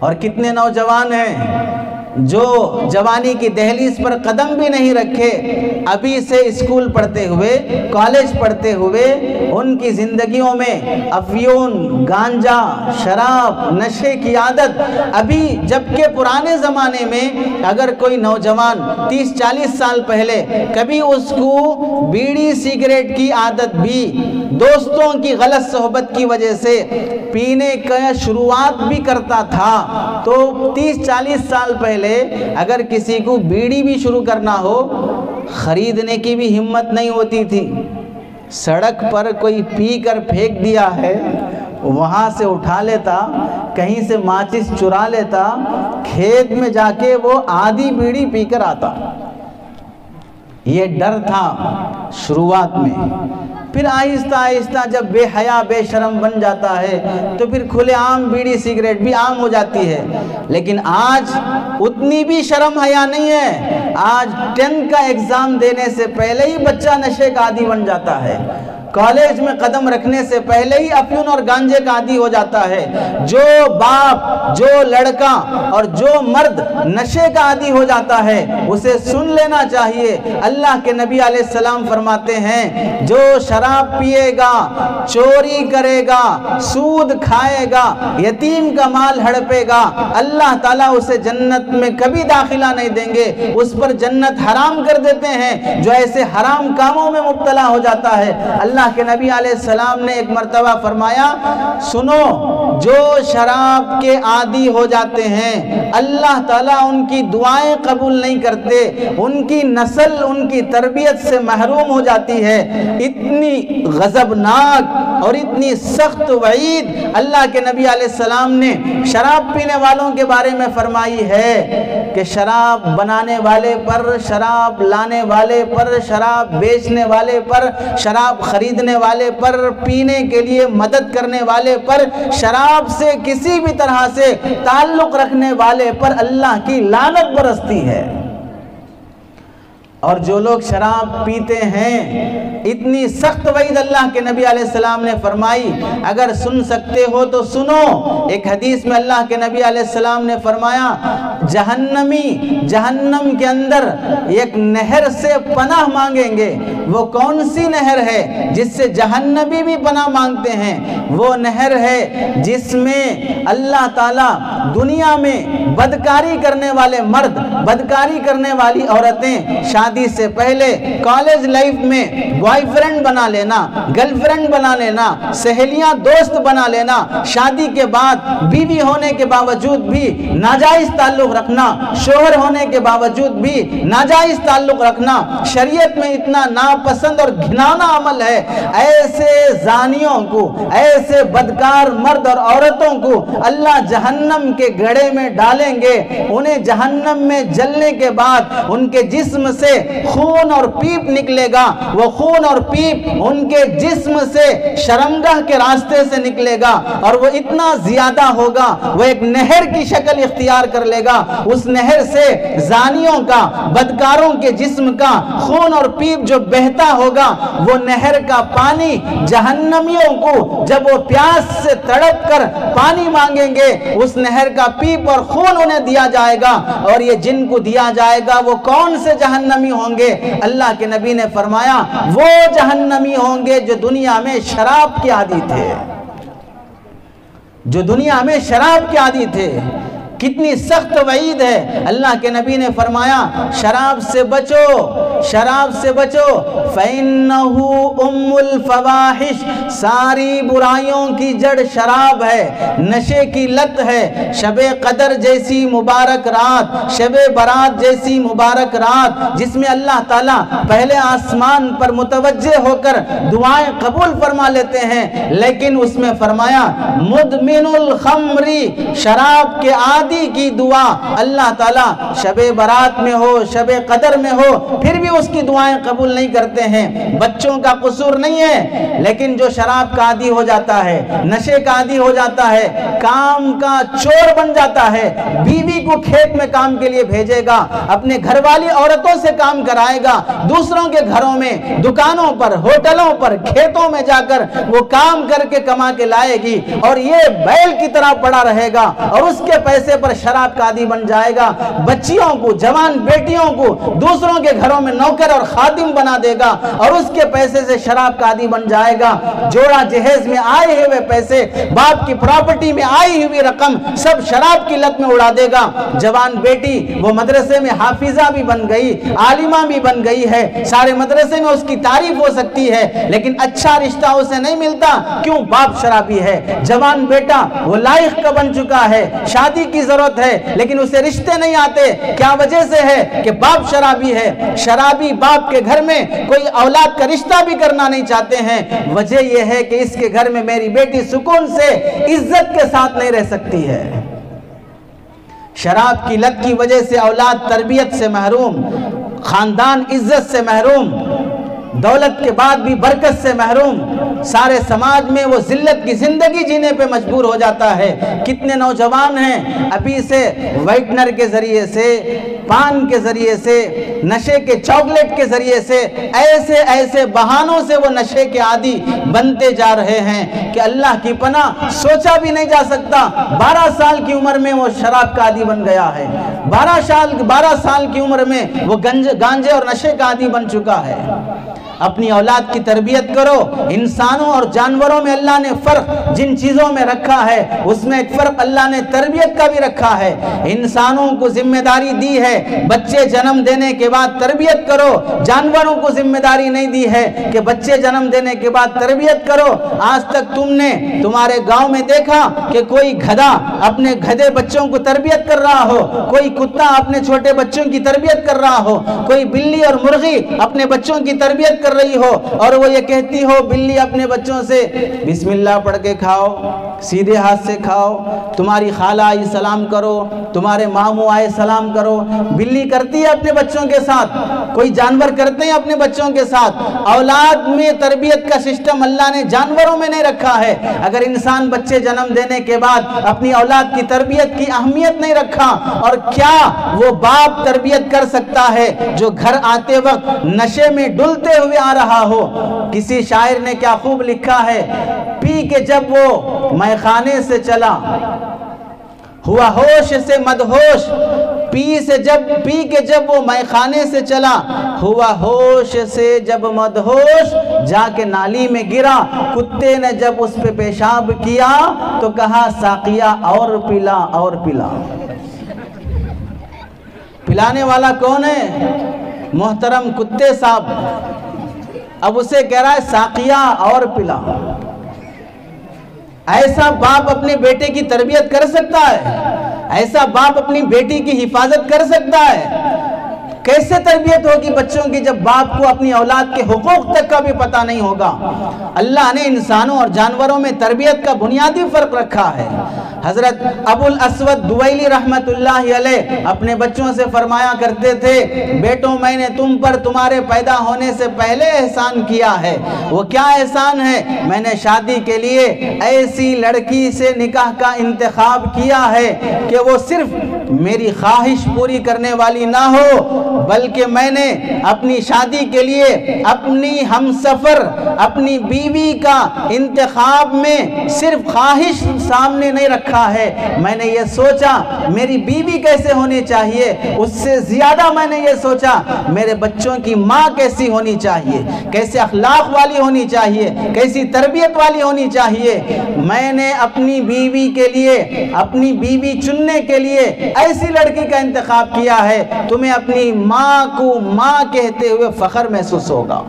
اور کتنے نوجوان ہیں جو جوانی کی دہلیز پر قدم بھی نہیں رکھے، ابھی سے اسکول پڑھتے ہوئے، کالج پڑھتے ہوئے ان کی زندگیوں میں افیون، گانجا، شراب، نشے کی عادت ابھی، جبکہ پرانے زمانے میں اگر کوئی نوجوان 30-40 سال پہلے کبھی اس کو بیڑی سگریٹ کی عادت بھی دوستوں کی غلط صحبت کی وجہ سے پینے کا شروعات بھی کرتا تھا، تو 30-40 سال پہلے اگر کسی کو بیڑی بھی شروع کرنا ہو، خریدنے کی بھی ہمت نہیں ہوتی تھی۔ سڑک پر کوئی پی کر پھینک دیا ہے، وہاں سے اٹھا لیتا، کہیں سے ماچس چرا لیتا، کھیت میں جا کے وہ آدھی بیڑی پی کر آتا۔ یہ ڈر تھا شروعات میں۔ پھر آہستہ آہستہ جب بے حیا بے شرم بن جاتا ہے تو پھر کھلے عام بیڑی سگریٹ بھی عام ہو جاتی ہے۔ لیکن آج اتنی بھی شرم حیا نہیں ہے، آج 10 کا ایگزام دینے سے پہلے ہی بچہ نشے کا عادی بن جاتا ہے، کالج میں قدم رکھنے سے پہلے ہی افیون اور گانجے کا عادی ہو جاتا ہے۔ جو باپ، جو لڑکا اور جو مرد نشے کا عادی ہو جاتا ہے اسے سن لینا چاہیے۔ اللہ کے نبی علیہ السلام فرماتے ہیں جو شراب پیے گا، چوری کرے گا، سود کھائے گا، یتیم کا مال ہڑپے گا، اللہ تعالیٰ اسے جنت میں کبھی داخلہ نہیں دیں گے، اس پر جنت حرام کر دیتے ہیں۔ جو ایسے حرام کاموں میں مبتلا ہو جاتا ہے، اللہ کے نبی علیہ السلام نے ایک مرتبہ فرمایا سنو، جو شراب کے عادی ہو جاتے ہیں اللہ تعالیٰ ان کی دعائیں قبول نہیں کرتے، ان کی نسل ان کی تربیت سے محروم ہو جاتی ہے۔ اتنی غضبناک اور اتنی سخت وعید اللہ کے نبی علیہ السلام نے شراب پینے والوں کے بارے میں فرمائی ہے کہ شراب بنانے والے پر، شراب لانے والے پر، شراب بیچنے والے پر، شراب خریدنے والے پر، پینے کے لیے مدد کرنے والے پر، شراب سے کسی بھی طرح سے تعلق رکھنے والے پر اللہ کی لعنت برستی ہے۔ اور جو لوگ شراب پیتے ہیں اتنی سخت وعید اللہ کے نبی علیہ السلام نے فرمائی، اگر سن سکتے ہو تو سنو۔ ایک حدیث میں اللہ کے نبی علیہ السلام نے فرمایا جہنمی جہنم کے اندر ایک نہر سے پناہ مانگیں گے۔ وہ کون سی نہر ہے جس سے جہنمی بھی پناہ مانگتے ہیں؟ وہ نہر ہے جس میں اللہ تعالیٰ دنیا میں بدکاری کرنے والے مرد، بدکاری کرنے والی عورتیں شادی سے پہلے کالج لائف میں بوائے فرینڈ بنا لینا، گرل فرینڈ بنا لینا، سہیلیاں دوست بنا لینا، شادی کے بعد بیوی ہونے کے باوجود بھی ناجائز تعلق رکھنا، شوہر ہونے کے باوجود بھی ناجائز تعلق رکھنا شریعت میں اتنا ناپسند اور گھنانا عمل ہے۔ ایسے زانیوں کو، ایسے بدکار مرد اور عورتوں کو اللہ جہنم کے گڑھے میں ڈالیں گے۔ انہیں جہنم میں جلنے کے بعد ان کے جسم سے خون اور پیپ نکلے گا، وہ خون اور پیپ ان کے جسم سے شرمگاہ کے راستے سے نکلے گا، اور وہ اتنا زیادہ ہوگا وہ ایک نہر کی شکل اختیار کر لے گا۔ اس نہر سے زانیوں کا، بدکاروں کے جسم کا خون اور پیپ جو بہتا ہوگا، وہ نہر کا پانی جہنمیوں کو جب وہ پیاس سے تڑپ کر پانی مانگیں گے اس نہر کا پیپ اور خون انہیں دیا جائے گا، اور یہ جن کو دیا جائے گا وہ کون سے جہنمی ہوں گے؟ اللہ کے نبی نے فرمایا وہ جہنمی ہوں گے جو دنیا میں شراب کے عادی تھے، جو دنیا میں شراب کے عادی تھے۔ کتنی سخت وعید ہے۔ اللہ کے نبی نے فرمایا شراب سے بچو، شراب سے بچو، فَإِنَّهُ أُمُّ الْفَوَاحِشِ، ساری برائیوں کی جڑ شراب ہے، نشے کی لت ہے۔ شب قدر جیسی مبارک رات، شب برات جیسی مبارک رات جس میں اللہ تعالیٰ پہلے آسمان پر متوجہ ہو کر دعائیں قبول فرما لیتے ہیں، لیکن اس میں فرمایا مدمن الخمر، شراب کے عادی کی دعا اللہ تعالیٰ شب برات میں ہو، شب قدر میں ہو، پھر بھی اس کی دعائیں قبول نہیں کرتے ہیں۔ بچوں کا قصور نہیں ہے، لیکن جو شراب کا عادی ہو جاتا ہے، نشے کا عادی ہو جاتا ہے، کام کا چور بن جاتا ہے، بیوی کو کھیت میں کام کے لیے بھیجے گا، اپنے گھر والی عورتوں سے کام کرائے گا، دوسروں کے گھروں میں، دکانوں پر، ہوٹلوں پر، کھیتوں میں جا کر وہ کام کر کے کما کے لائے گی، اور یہ بیل کی طرح پڑا رہے گا اور اس کے پیسے پر شراب کا عادی بن جائے گا۔ بچیوں کو، جوان بیٹیوں کو دوسروں کے گھروں میں نوکر اور خادم بنا دے گا اور اس کے پیسے سے شراب کا عادی بن جائے گا۔ جوڑا جہیز میں آئے ہوئے پیسے، باپ کی پراپرٹی میں آئی ہوئی رقم سب شراب کی لت میں اڑا دے گا۔ جوان بیٹی وہ مدرسے میں حافظہ بھی بن گئی، عالمہ بھی بن گئی ہے، سارے مدرسے میں اس کی تعریف ہو سکتی ہے، لیکن اچھا رشتہ اسے نہیں ملتا، کیوں؟ باپ شرابی ہے۔ جوان بیٹا وہ لائق کا بن چکا ہے، شادی کی ضرورت ہے، لیکن اسے رشتے نہیں آتے، کیا وجہ سے ہے؟ کہ باپ شرابی ہے۔ شرابی باپ کے گھر میں کوئی اولاد کا رشتہ بھی کرنا نہیں چاہتے ہیں، وجہ یہ ہے کہ اس کے گھر میں میری بیٹی سکون سے، عزت کے ساتھ نہیں رہ سکتی ہے۔ شراب کی لت کی وجہ سے اولاد تربیت سے محروم، خاندان عزت سے محروم، دولت کے بعد بھی برکت سے محروم، سارے سماج میں وہ ذلت کی زندگی جینے پہ مجبور ہو جاتا ہے۔ کتنے نوجوان ہیں ابھی سے وائٹنر کے ذریعے سے، پان کے ذریعے سے، نشے کے چاکلیٹ کے ذریعے سے، ایسے ایسے بہانوں سے وہ نشے کے عادی بنتے جا رہے ہیں کہ اللہ کی پناہ سوچا بھی نہیں جا سکتا۔ 12 سال کی عمر میں وہ شراب کا عادی بن گیا ہے، 12 سال کی عمر میں وہ گانجے اور نشے کا عادی بن چکا ہے۔ اپنی اولاد کی تربیت کرو۔ انسانوں اور جانوروں میں اللہ نے فرق جن چیزوں میں رکھا ہے، اس میں ایک فرق اللہ نے تربیت کا بھی رکھا ہے۔ انسانوں کو ذمہ داری دی ہے بچے جنم دینے کے بعد تربیت کرو، جانوروں کو ذمہ داری نہیں دی ہے کہ بچے جنم دینے کے بعد تربیت کرو۔ آج تک تم نے تمہارے گاؤں میں دیکھا کہ کوئی گدھا اپنے گدھے بچوں کو تربیت کر رہا ہو، کوئی کتا اپنے چھوٹے بچوں کی تربیت کر رہا ہو، کوئی بلی اور مرغی اپنے بچوں کی تربیت کر رہی ہو اور وہ یہ کہتی ہو بلی اپنے بچوں سے بسم اللہ پڑھ کے کھاؤ، سیدھے ہاتھ سے کھاؤ، تمہاری خالہ آئی سلام کرو، تمہارے ماموں آئے سلام کرو۔ بلی کرتی ہے اپنے بچوں کے ساتھ، کوئی جانور کرتے ہیں اپنے بچوں کے ساتھ۔ اولاد میں تربیت کا سسٹم اللہ نے جانوروں میں نہیں رکھا ہے۔ اگر انسان بچے جنم دینے کے بعد اپنی اولاد کی تربیت کی اہمیت نہیں رکھا، اور کیا وہ باپ تربیت کر سکتا ہے جو گھر آتے وقت نشے میں ڈلتے ہوئے آ رہا ہو؟ کسی شاعر نے کیا خوب لکھا ہے، پی کے جب وہ میخانے سے چلا ہوا ہوش سے مدہوش، پی کے جب وہ میخانے سے چلا ہوا ہوش سے جب مدہوش، جا کے نالی میں گرا، کتے نے جب اس پہ پیشاب کیا تو کہا ساقیہ اور پلا اور پلا۔ پلانے والا کون ہے؟ محترم کتے صاحب۔ اب اسے کہہ رہا ہے ساقیہ اور پلا۔ ایسا باپ اپنے بیٹے کی تربیت کر سکتا ہے؟ ایسا باپ اپنی بیٹی کی حفاظت کر سکتا ہے؟ کیسے تربیت ہوگی بچوں کی جب باپ کو اپنی اولاد کے حقوق تک کا بھی پتہ نہیں ہوگا؟ اللہ نے انسانوں اور جانوروں میں تربیت کا بنیادی فرق رکھا ہے۔ حضرت ابو الاسود دویلی رحمت اللہ علیہ اپنے بچوں سے فرمایا کرتے تھے، بیٹوں میں نے تم پر تمہارے پیدا ہونے سے پہلے احسان کیا ہے۔ وہ کیا احسان ہے؟ میں نے شادی کے لیے ایسی لڑکی سے نکاح کا انتخاب کیا ہے کہ وہ صرف میری خواہش پوری کرنے والی نہ ہو، بلکہ میں نے اپنی شادی کے لیے اپنی ہمسفر، اپنی بیوی کا انتخاب میں صرف خواہش سامنے نہیں رکھا ہے، میں نے یہ سوچا میری بیوی کیسے ہونی چاہیے، اس سے زیادہ میں نے یہ سوچا میرے بچوں کی ماں کیسی ہونی چاہیے، کیسے اخلاق والی ہونی چاہیے، کیسی تربیت والی ہونی چاہیے۔ میں نے اپنی بیوی کے لیے، اپنی بیوی چننے کے لیے ایسی لڑکی کا انتخاب کیا ہے، تمہیں اپنی ماں کو ماں کہتے ہوئے فخر محسوس ہوگا۔